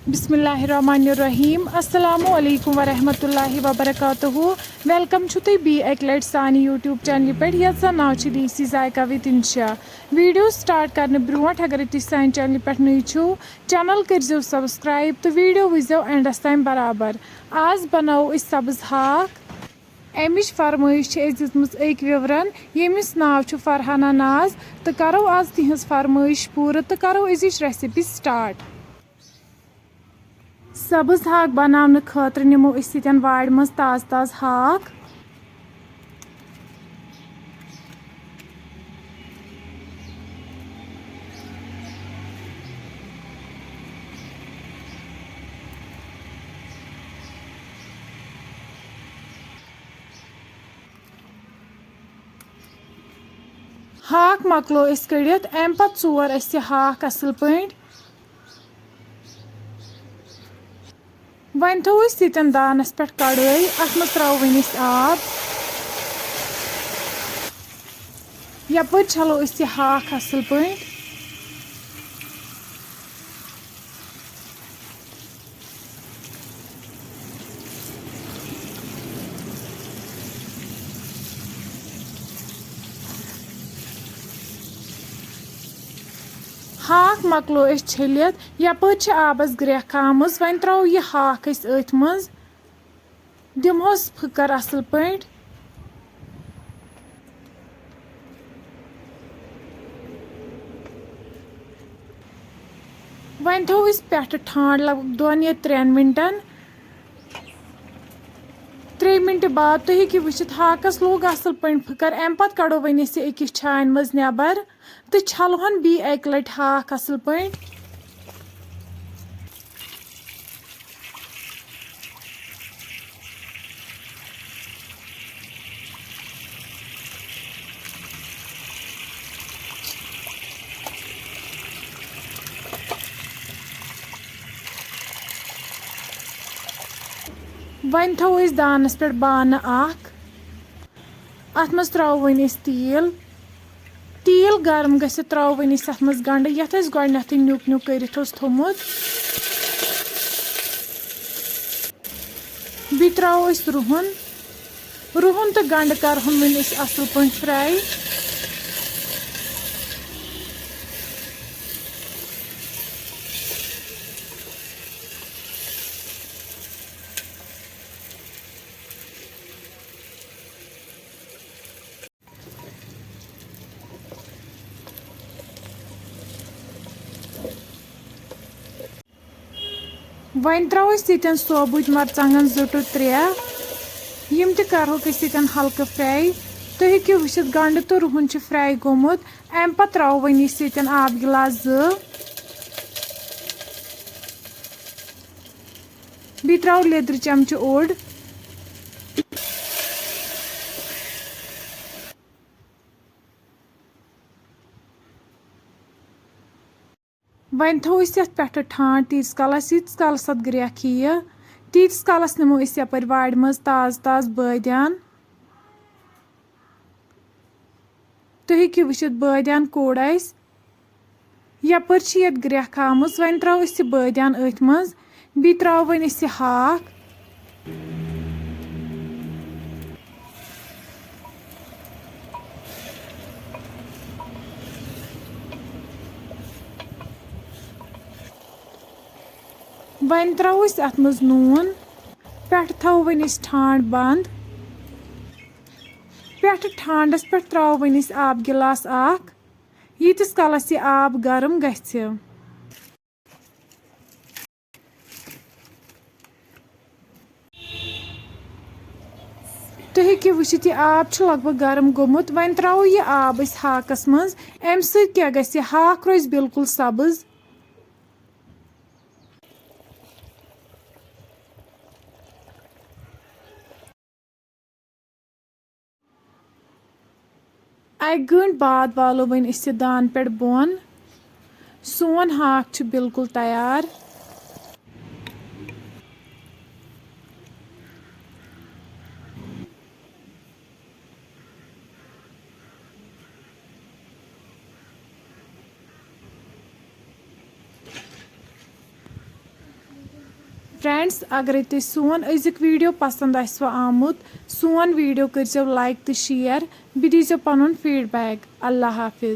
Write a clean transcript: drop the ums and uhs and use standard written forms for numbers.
बिस्मिल्लाहिर्रहमानिर्रहीम अस्सलामु अलैकुम वरहमतुल्लाहि वबरकातुहू वेलकम छु तुम बी एक लट सानी यूट्यूब चैनल पे यथ सन नाव देसी जायका विद इंशा वीडियो स्टार्ट करने ब्रोट अगर तुम सान चैनल पे नई छो चैनल करो सब्सक्राइब तो वीडियो वुचो एंडस तम बराबर। आज बनाओ सब्ज हाक। अमिच फरमाइश दित्मस अक विवरन यमिस नाव छु फरहाना नाज तो करो आज तिहज फरमाइश पूरा तो करो अजिच रेसिपी स्टार्ट। सब्ज हाक बनाने खतर निमो वाड़ मज ताज ताज हाक। हाक मकलो कड़ित अम पत चोर हाक असल पे वन थो यन दानस पे कड़ाई अत मज त्रो वन आब यपर छलो हाक असल पे। हाक मकलो छलित यपर आबस ग्रेख आमज वन त्रो यह हाक अथ मज दिमोस फकर असल पे। वन थो पे ठाण लगभग 2 या 3 मिनटन 3 मिनट बाद तुम हेकि वुचित हाकस लोग असल पे फकर अम पत कड़ो वन अकिस छान मज नेबर तो छलहन बी एक लट हाक असल पे। वन थो दानस पे बान अत मज त्रो वन तेल तेल गर्म गसित त्रो वन अत मज गंड यथ गोडनथ न्युक न्युक करित थोमुत बी त्रो रुहन रुहन तो गंड करहन वन असल पे फ्राई। वन त्रो यन सोबुत मरचांगन 2 to 3 यम तहोक हल्क फ्राई तुम हेकि वुचित गंड तो रुहन फ्राई गोमुत अम पत त्रो वन आब गिलास 2 बी त्रो लेदर चमच ओड वन थो पे ठाण तीस कालस यीस कालस अत ग्रेख यह तीस कालस निमो यपर वाड़ मज ताज ताज बादियान तुम हेकि वुचित बादियान कोड़ यपर ये ग्रेख आमज वन त्रो बादियान अथ मज बी त्रो वन हाक। वन त्रो अत मज नून पे थो वन ठाण बंद पे ठांडस पे त्रो वन आब गिलास यीतिस कालस यह आब गर्म गछ तुम हेकि वुचित यह आब लगभग गर्म गोमुत वन त्रो यह आब हाकस मज अम क्या गछ हाक रोज बिल्कुल सब्ज। अक गंट बाद वालो वन दान पे बोन सोन हाक बिल्कुल तैयार। फ्रेंड्स अगर तुम सोन अजिक वीडियो पसंद आसवा आमुत सोन वीडियो करो लाइक तो शेयर बे दीजो पनुन फीडबैक। अल्लाह हाफिज।